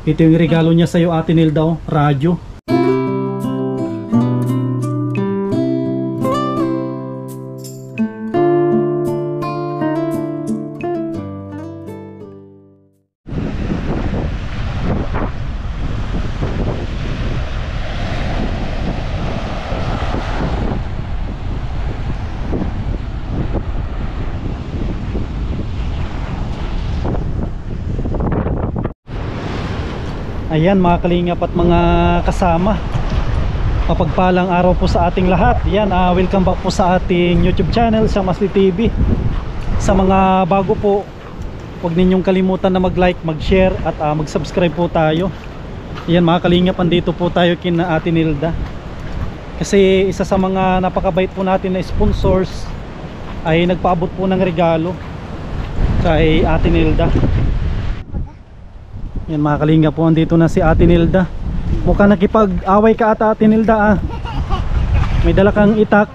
Ito yung regalo niya sa'yo, Ate Nilda, oh, radyo. Ayan mga kalingap at mga kasama, mapagpalang araw po sa ating lahat. Yan, welcome back po sa ating YouTube channel, Siamasli TV. Sa mga bago po, huwag ninyong kalimutan na mag-like, mag-share at mag-subscribe po tayo. Yan mga kalingap, andito po tayo kina Ate Nilda. Kasi isa sa mga napakabait po natin na sponsors ay nagpaabot po ng regalo kay Ate Nilda. Yan mga kalingap po, andito na si Ate Nilda. Mukhang nakipag-away ka ata, Ate Nilda, ah. May dala kang itak.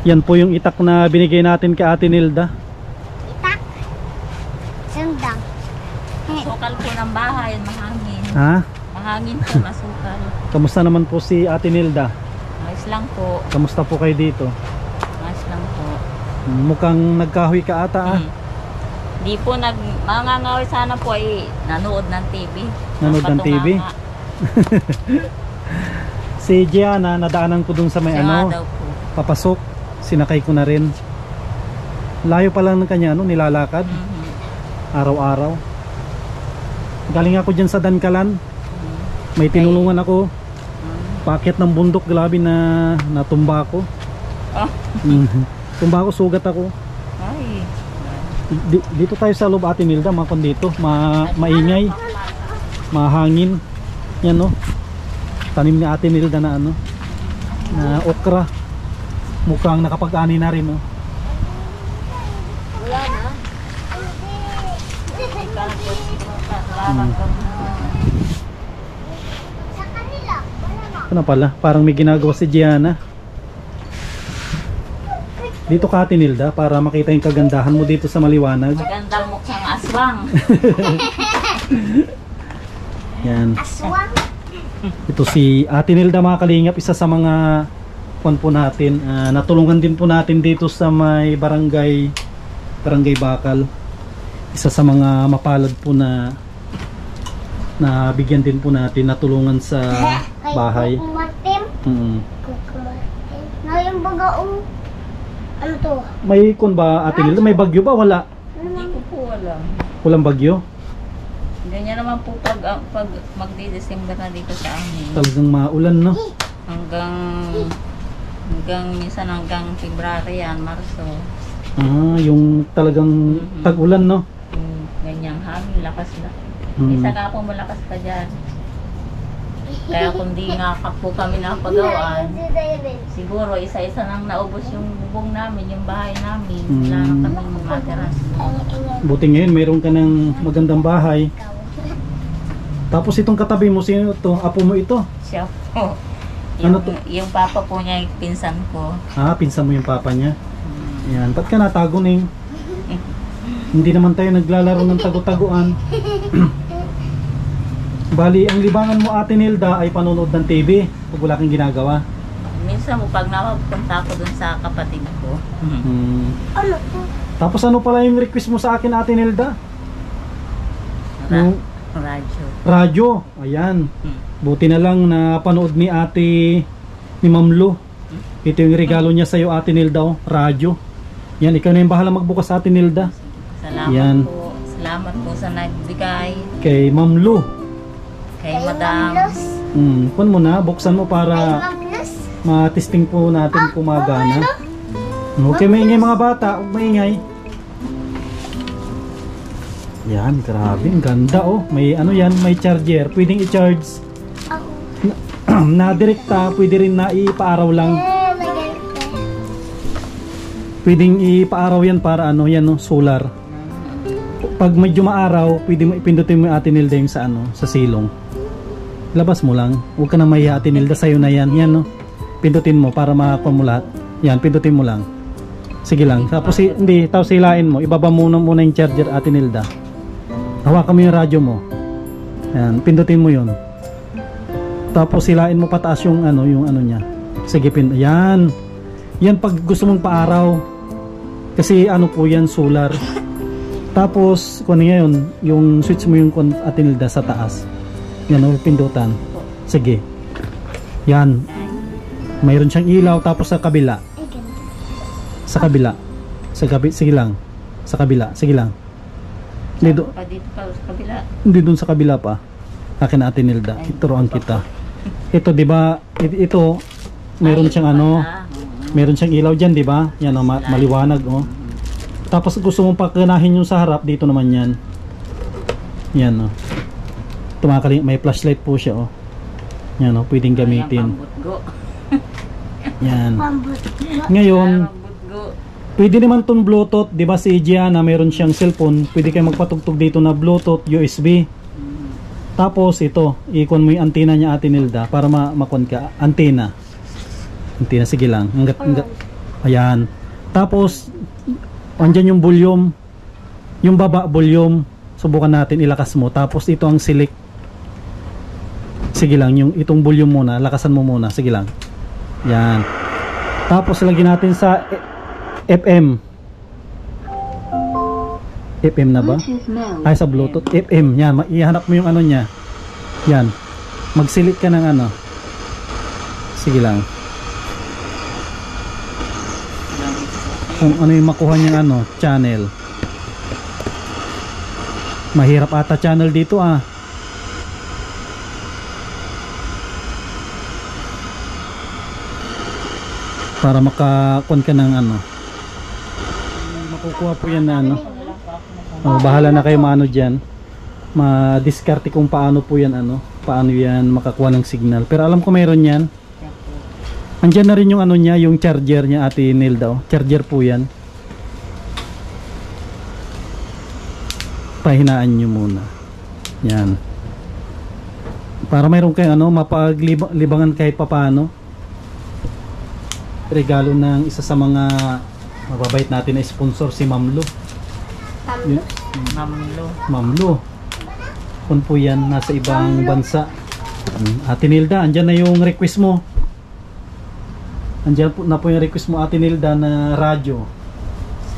Yan po yung itak na binigay natin kay Ate Nilda. Itak? Sandang. Masukal po ng bahay, mahangin. Ha? Mahangin po, masukal. Kamusta naman po si Ate Nilda? Ayos lang po. Kamusta po kayo dito? Ayos lang po. Mukhang nagkahoy ka ata, ah. Di po mangangaway sana po ay nanood ng TV. Nanood ng TV? Si Gianna, nadaanan ko dun sa may daw po. papasok. Sinakay ko na rin. Layo pa lang ng kanya, nilalakad. Araw-araw. Galing ako dyan sa Dankalan. May tinulungan ako. Paakyat ng bundok, grabe na natumba ako. Tumba ako, sugat ako. Ay. Dito tayo sa loob, Ate Nilda, mga kondito, maingay, mahangin. Yan, no, tanim ni Ate Nilda na ano, na okra. Mukhang nakapag-ani na rin, no. Wala na. Ano pala, parang may ginagawa si Gianna. Dito ka, Ate Nilda, para makita yung kagandahan mo dito sa maliwanag. Magandang mukhang aswang. Yan. Aswang. Ito si Ate Nilda, mga kalingap, isa sa mga kwan po natin. Natulungan din po natin dito sa may barangay Bakal. Isa sa mga mapalad po na bigyan din po natin, natulungan sa bahay. Ngayon bagaong ano to? May kun ba, Ate Nilda? May bagyo ba? Wala? Hindi ko po alam. Walang bagyo? Ganyan naman po pag magdi-December na dito sa amin. Talagang maulan, no? Hanggang minsan hanggang February yan, Marso. Yung talagang tag-ulan, no? Ganyang hangin, lakas na. Isa nga po malakas pa dyan. Kaya kung di nga po kami nakapagawaan, siguro isa-isa nang naubos yung bubong namin, yung bahay namin. Wala na kami matira. Buti ngayon mayroon ka ng magandang bahay. Tapos itong katabi mo, sino ito? Apo mo ito? Siya po. Ano to? Yung papa po niya, yung pinsan ko. Pinsan mo yung papa niya. Yan, ba't ka natago, Ning? Hindi naman tayo naglalaro ng tago-taguan. Bali, ang libangan mo, Ate Nilda, ay panonood ng TV pag wala kang ginagawa. Minsan mo, pag napapunta ko dun sa kapatid ko. Ano to? Tapos ano pala yung request mo sa akin, Ate Nilda? Radyo. Radyo, ayan. Buti na lang na panood ni Ma'am Lu. Ito yung regalo niya sa'yo, Ate Nilda, radyo. Yan, ikaw na yung bahala magbukas, Ate Nilda. Salamat yan po. Salamat po sa nagbigay. Kay Ma'am Lu. Kay Madam. Kun mo na, buksan mo para ma-testing po natin kung magana. Okay, maingay mga bata, huwag maingay. Yan, grabe, ang ganda, oh. May ano yan, may charger, pwedeng i-charge na direkta, pwede rin na ipaaraw lang. Pwedeng ipaaraw yan para ano yan, no, solar. Pag medyo maaraw, pwede mo ipindutin mo yung Ate Nilda yung sa ano, sa silong. Labas mo lang, huwag ka na mahiya, Ate Nilda, sa'yo na yan. Yan, no, pindutin mo para makakuha mo lahat. Yan, pindutin mo lang. Sige lang. Tapos hindi, tapos hilain mo. Ibaba muna yung charger, Ate Nilda. Hawakan mo yung radyo mo. Ayan, pindutin mo 'yon. Tapos hilain mo pataas yung ano niya. Sige, ayan. Yan pag gusto mong paaraw. Kasi ano po yan, solar. Tapos kung ano yun, yung switch mo yung Ate Nilda sa taas. Yan o, pindutan. Sige. Yan. Mayroon siyang ilaw. Tapos sa kabila. Sa kabila. Sige lang. Sa kabila. Sige lang. Hindi Dito pa sa kabila. Hindi doon sa kabila pa. Akin na, Ate Nilda. Ituruan kita. Ito, di ba? Ito, meron siyang ano. Meron siyang ilaw dyan, di ba? Yan o, maliwanag o. Tapos gusto mong pakinahin yung sa harap, dito naman yan. Yan o. May flashlight po siya o. Yan o, pwedeng gamitin. Yan. Ngayon, pwede naman tong Bluetooth, di ba si Gianna mayroon siyang cellphone, pwede kayo magpatugtog dito na Bluetooth, USB. Tapos ito, ikon mo yung antena niya, Ate Nilda, para makon ka. Antena, sige lang. Ayan. Tapos, andyan yung volume. Yung baba, volume. Subukan natin, ilakas mo. Tapos ito ang select. Sige lang, itong volume muna, lakasan mo muna. Sige lang. Yan. Tapos lagyan natin sa FM. FM na ba? Ay, sa Bluetooth. FM. Yan. Ihanap mo yung ano niya. Yan. Mag-select ka ng ano. Sige lang. Kung ano yung makuha niyang ano, channel. Mahirap ata channel dito ah. Para makakon ka ng ano. Makukuha po yan na ano. Bahala na kayo maano dyan. Ma-discarte kung paano po yan ano. Paano yan makakuha ng signal. Pero alam ko mayroon yan. Andyan na rin yung ano niya, yung charger niya, Ate Nilda. Charger po yan. Pahinaan nyo muna. Yan. Para mayroon kayo ano, mapaglibangan kahit papano. Regalo ng isa sa mga mababait natin na sponsor, si Mamlo. Mamlo. Kung po yan, nasa ibang bansa. Ate Nilda, andyan na yung request mo. Andyan na po yung request mo, Ate Nilda, na radyo.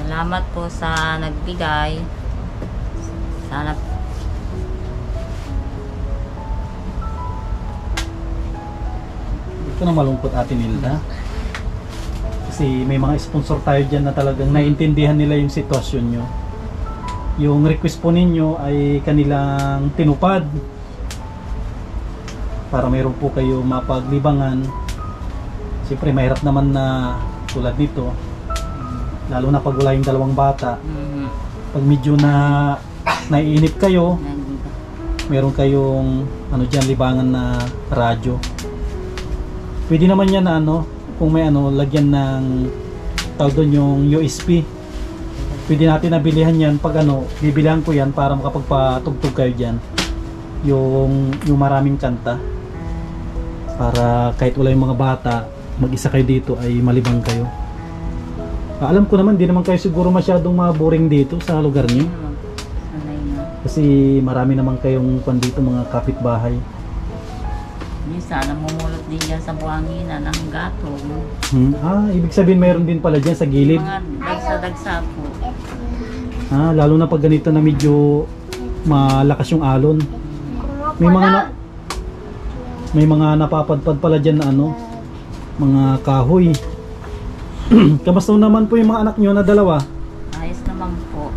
Salamat po sa nagbigay. Sana ito na malungkot, Ate Nilda. Kasi may mga sponsor tayo dyan na talagang naintindihan nila yung sitwasyon nyo. Yung request po ninyo ay kanilang tinupad para mayroon po kayo mapaglibangan. Siyempre mahirap naman na tulad nito, lalo na pag wala yung dalawang bata. Pag medyo na naiinip kayo, meron kayong ano dyan, libangan na radyo. Pwede naman yan na ano, kung may ano, lagyan ng tawag doon yung USB. Pwede natin nabilihan yan pag ano, bibilihan ko yan para makapagpatugtog kayo dyan. Yung maraming kanta. Para kahit wala yung mga bata, mag-isa kayo dito ay malibang kayo. Alam ko naman, di naman kayo siguro masyadong maboring dito sa lugar niyo. Kasi marami naman kayong dito mga kapitbahay. Sana mumulot din dyan sa buhangina ng gatong. Ibig sabihin mayroon din pala dyan sa gilid. Mga dagsa-dagsa po. Lalo na pag ganito na medyo malakas yung alon. May mga napapadpad pala dyan na ano, mga kahoy. Kamusta naman po yung mga anak nyo na dalawa? Ayos naman po.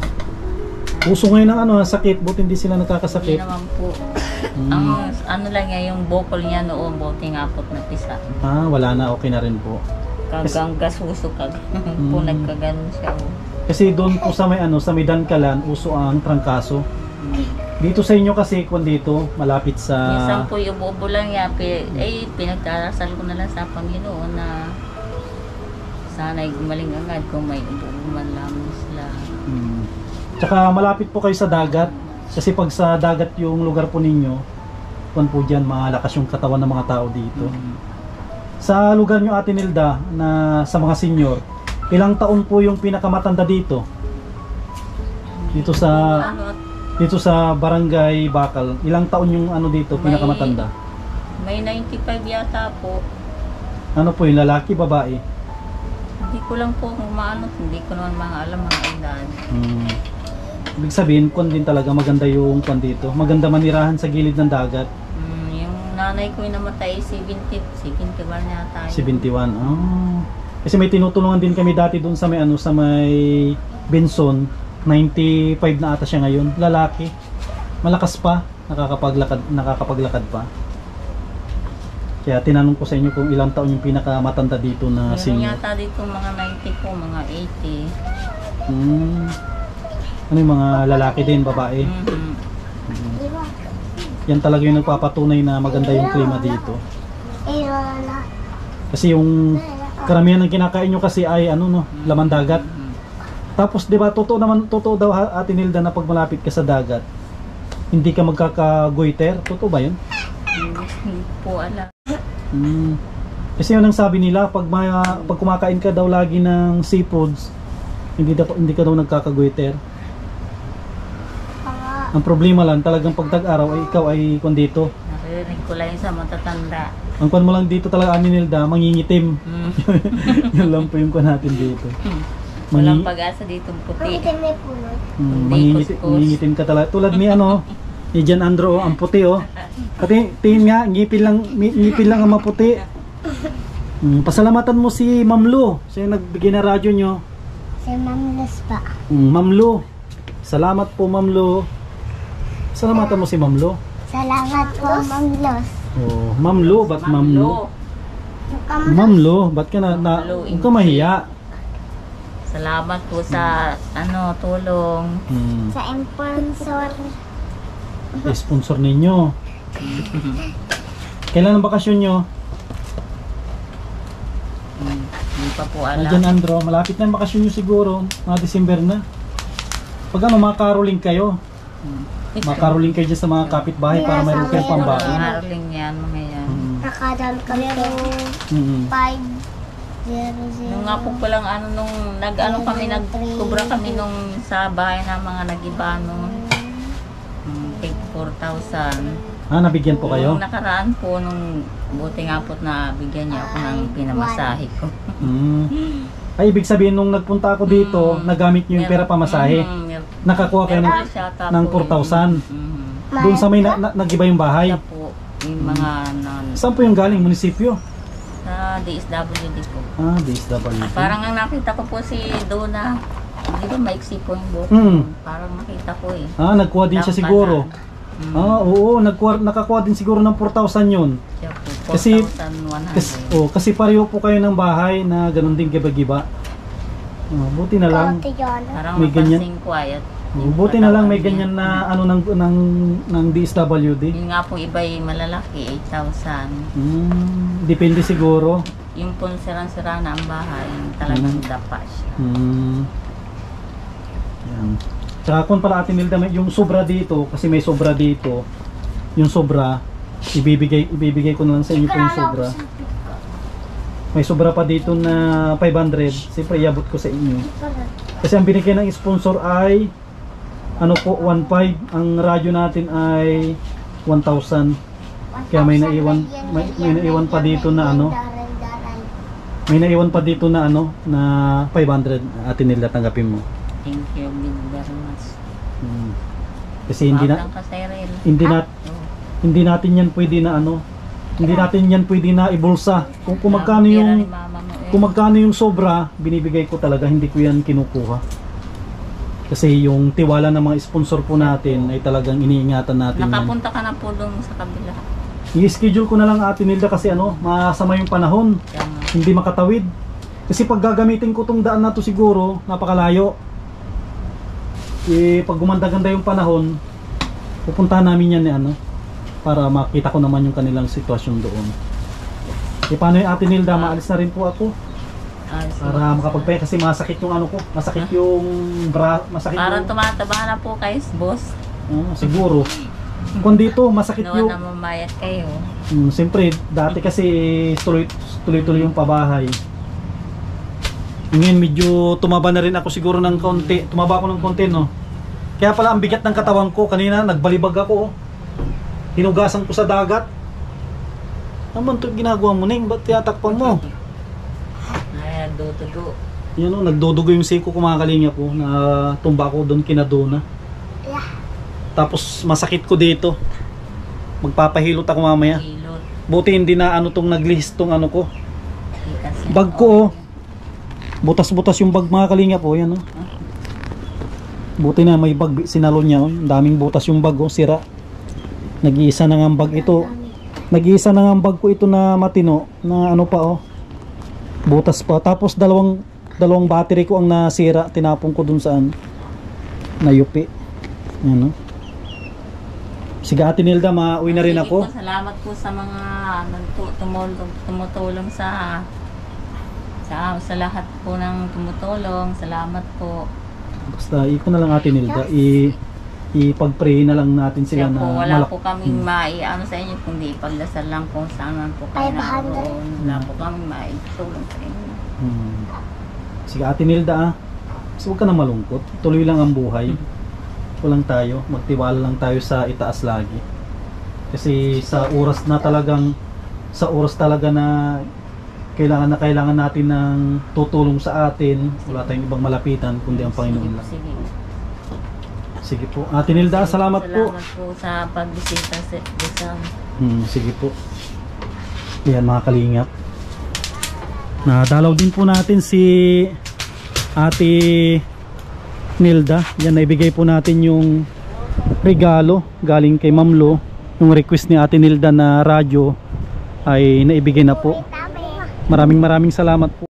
Puso ngayon ng ano, sakit, buti hindi sila nakakasakit. Hindi naman po. Ang ano lang niya, yung bokol niya noon, buti nga po't napisa. Wala na, okay na rin po. Kagang gasuso po nagkaganon siya. Kasi doon po sa may ano, sa may Dankalan, uso ang trangkaso. Dito sa inyo kasi kung dito, malapit sa... Minsan po yung buo lang niya, pinagdarasal ko na lang sa Panginoon na sana'y gumaling agad kung may ubuman lang sila. Tsaka malapit po kayo sa dagat. Kasi pag sa dagat yung lugar po ninyo, kung po dyan, malakas yung katawan ng mga tao dito. Sa lugar nyo, Ate Nilda, na sa mga senior, Ilang taon po yung pinakamatanda dito? Dito sa Ano, dito sa Barangay Bakal. Ilang taon yung ano dito pinakamatanda? may 95 yata po. Ano po yung lalaki, babae? Hindi ko lang po kung maano, hindi ko naman mga alam mga edad. Ibig sabihin, kung din talaga maganda yung kwan dito. Maganda manirahan sa gilid ng dagat. Yung nanay ko yung namatay 71 yata. 71. Oh. Kasi may tinutulungan din kami dati doon sa may ano, sa may Benson. 95 na ata siya ngayon. Lalaki. Malakas pa. Nakakapaglakad pa. Kaya tinanong ko sa inyo kung ilang taon yung pinakamatanda dito na Meron senior. yata dito mga 90 po, mga 80. Ano yung mga lalaki din, babae? Di ba? Yan talaga yung nagpapatunay na maganda yung klima dito. Eh, wala. Kasi yung karamihan ng kinakain nyo kasi ay ano no, laman dagat. Tapos 'di ba totoo daw Ate Nilda na pag malapit ka sa dagat, hindi ka magkakagoiter. Totoo ba 'yun? Hindi po alam. Kasi yun ang sabi nila pag kumakain ka daw lagi ng seafoods, hindi ka daw nagkakagoiter. Ang problema lang talagang pag tag-araw ay ikaw ay kung dito. Narinig ko lang sa matatanda. Ang kwan mo lang dito talaga Ate Nilda, mangingitim. Yun lang po yung kwan natin dito. Walang pag-asa dito puti. Bakit may puno? Mangingitim ka talaga. Tulad ni ano, ni Jan Andro, ang puti oh. Pati tingin nga, ngipin lang ang maputi. Pasalamatan mo si Ma'am Lu, siya yung nagbigay na radyo nyo. Si Mamlas pa. Ma'am Lu, salamat po Ma'am Lu. Salamatan mo si Ma'am Lu. Salamat po, Mamlos. Oh, Ma'am Lu, ba't Ma'am Lu? Ma'am Lu, ba't ka huwag ka mahiya? Salamat po sa tulong. Sa sponsor. Sponsor ninyo. Kailan ang bakasyon nyo? Hindi pa po alam. Diyan Andro, malapit na ang bakasyon nyo siguro. Mga December na. Pag ano, makaroling kayo. Makaroling kayo dyan sa mga kapitbahay para mayroon kayo pambaon. Makaroling yan, mga yan. Nakadam kami ng 500. Nung nga po palang nung nagkubra kami nung sa bahay ng mga nag-iba take 4,000. Nabigyan po kayo? Nung nakaraan po, nung buti nga po na bigyan niya ako ng pinamasahe ko. Ay, ibig sabihin nung nagpunta ako dito, nagamit niyo yung pera pamasahe. Nakakuha kayo ng 4,000. Doon sa may nag-iba yung bahay. Siya po, yung mga Saan po yung galing? Munisipyo? sa DSWD po. DSWD. Parang ang nakita ko po si Dona, di ba maiksi po yung buhok? Parang nakita ko eh. Nagkuha din siya siguro. Oo, nakakuha din siguro ng 4,000 yun. Siya po, 4,100. Kasi pareho po kayo ng bahay na ganun din giba-giba. Buti na lang. Parang may ganyan. mapansing quiet. Buti na lang may ganyan na ng DSWD. Yung nga po iba'y malalaki, 8,000. Depende siguro. Yung po sirang-sira na ang bahay, talagang dapa siya. Yan. Tsaka kung pala Ate Nilda, yung sobra dito, kasi may sobra dito, yung sobra, ibibigay ko na lang sa inyo po yung sobra. May sobra pa dito na 500, siyempre iabot ko sa inyo. Kasi ang binigay ng sponsor ay 1.5, ang radyo natin ay 1,000. Kaya may naiwan pa dito na may naiwan pa dito na na 500. Ate Nilda, tanggapin mo. Thank you very much. Kasi hindi natin yan pwede na hindi natin yan pwede na ibulsa. Kung magkano yung sobra, binibigay ko talaga, hindi ko yan kinukuha. Kasi yung tiwala ng mga sponsor po natin ay talagang iniingatan natin. Nakapunta ka na po doon sa kabila. I-schedule ko na lang Ate Nilda kasi masama yung panahon. Hindi makatawid. Kasi pag gagamitin ko tong daan na to siguro, napakalayo. Pag gumanda-ganda yung panahon, pupuntahan namin yan para makita ko naman yung kanilang sitwasyon doon. Paano yung Ate Nilda, maalis na rin po ako. Para makapagpahinga kasi masakit yung ko, masakit yung parang tumataba na po kayo, boss. Siguro. Kung dito, masakit yung namamayat kayo. Siyempre, dati kasi tuloy-tuloy yung pabahay. Ngayon medyo tumaba na rin ako siguro ng konti. Tumaba ako ng konti, no? Kaya pala ang bigat ng katawan ko. Kanina nagbalibag ako, oh. Hinugasan ko sa dagat. Naman ito ginagawa mo, Ning? Ba't tiyatakpan mo? Ay, dutugo. Yan, oh, nagdudugo yung siko ko, mga kalingap po. Na tumba ako doon kinaduna. Tapos masakit ko dito. Magpapahilot ako mamaya. Hilot. Buti hindi na ano tong naglihis tong ano ko. Kasi, Bag ko, oh. Butas-butas yung bag, mga kalingap po. Yan, oh. Buti na may bag sinalon niya, oh. Ang daming butas yung bag, oh. Sira. Nag-iisa na nga ang bag ito. Nag-iisa na nga ang bag ko ito na matino. Na ano pa, oh. Butas pa. Tapos dalawang battery ko ang nasira. Tinapon ko dun saan. Nayupi. Yan, oh. Sige, Ate Nilda, mauwi na rin sige ako. po, salamat po sa mga tumutulong sa lahat po ng tumutulong. Salamat po. Basta iko na lang, Ate Nilda, ipag-pray na lang natin sila Kaya na po, wala po kaming maiano sa inyo, kundi ipagdasal lang kung saan man po kayo 500. naroon. Wala po kaming maitulong sa inyo. Sige, Ate Nilda, ah. So, huwag ka na malungkot. Tuloy lang ang buhay. Walang tayo. Magtiwala lang tayo sa itaas lagi. Kasi sa oras talaga na kailangan natin ng tutulong sa atin, wala tayong ibang malapitan kundi ang Panginoon lang. Sige. Sige po. Ate Nilda, salamat po. Salamat po sa pagbisita sa Sige po. Yan, mga kalingap. Nadalaw din po natin si Ate Nilda. Yan, naibigay po natin yung regalo galing kay Ma'am Lo. Yung request ni Ate Nilda na radyo ay naibigay na po. Maraming salamat po.